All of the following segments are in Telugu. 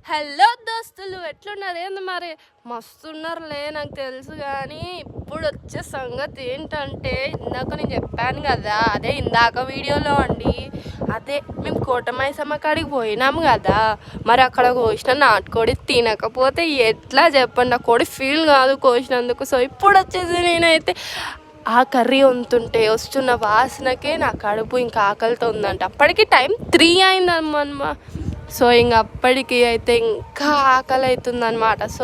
హలో దోస్తులు, ఎట్లున్నారు? ఏంది మరి మస్తున్నారులే, నాకు తెలుసు. కానీ ఇప్పుడు వచ్చే సంగతి ఏంటంటే, ఇందాక నేను చెప్పాను కదా, అదే ఇందాక వీడియోలో అండి. అదే మేము కోటమైసమ్మ కాడికి పోయినాము కదా, మరి అక్కడ కోసిన నాటుకోడి తినకపోతే ఎట్లా చెప్పండి? ఆ కోడి ఫీల్ కాదు కోసినందుకు. సో ఇప్పుడు వచ్చేసి నేనైతే ఆ కర్రీ వంతుంటే వస్తున్న వాసనకే నా కడుపు ఇంకా ఆకలితో ఉందంట. అప్పటికి టైం 3 అయిందమ్మా. సో ఇంక అప్పటికి అయితే ఇంకా ఆకలి అవుతుంది అనమాట. సో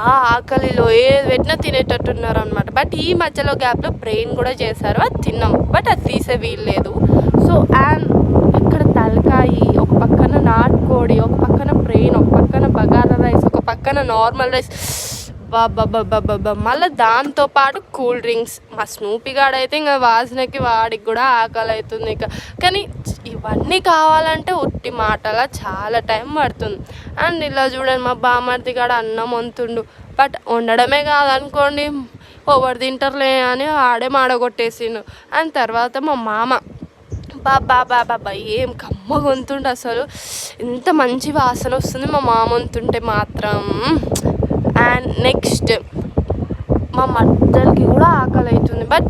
ఆ ఆకలిలో ఏది పెట్టినా తినేటట్టున్నారు అనమాట. బట్ ఈ మధ్యలో గ్యాప్లో బ్రెయిన్ కూడా చేశారు, అది తిన్నాం. బట్ అది తీసే వీల్లేదు. సో అండ్ ఇక్కడ తలకాయి, ఒక పక్కన నాటుకోడి, ఒక పక్కన బ్రెయిన్, ఒక పక్కన బగారా రైస్, ఒక పక్కన నార్మల్ రైస్. బాబా మళ్ళీ దాంతోపాటు కూల్ డ్రింక్స్. మా స్నూపిగాడైతే ఇంకా వాసనకి వాడికి కూడా ఆకలి అవుతుంది. ఇక కానీ ఇవన్నీ కావాలంటే ఉట్టి మాటల చాలా టైం పడుతుంది. అండ్ ఇలా చూడండి, మా బామర్ది కాడ అన్నం వంతుండు. బట్ వండడమే కాదనుకోండి, ఓవర్ తింటారులే అని ఆడే మాడగొట్టేసిండు. అండ్ తర్వాత మా మామ బాబా ఏం కమ్మగా వంతుండు అసలు. ఎంత మంచి వాసన వస్తుంది మా మామ వంతుంటే మాత్రం. అండ్ నెక్స్ట్ మా మద్దలకి కూడా ఆకలి అవుతుంది, బట్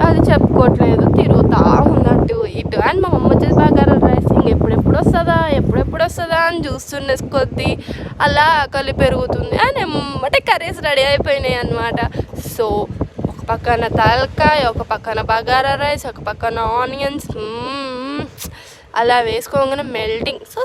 అది చెప్పుకోవట్లేదు, తిరుగుతూ ఉన్నట్టు ఇటు. అండ్ మా అమ్మ వచ్చేసి బగారా రైస్ ఎప్పుడెప్పుడు వస్తుందా అని చూస్తుండే కొద్దీ అలా ఆకలి పెరుగుతుంది. అండ్ ఎమ్మటే కర్రీస్ రెడీ అయిపోయినాయి అన్నమాట. సో ఒక పక్కన తలకాయ, ఒక పక్కన బగారా రైస్, ఒక పక్కన ఆనియన్స్, అలా వేసుకోగానే మెల్టింగ్. సో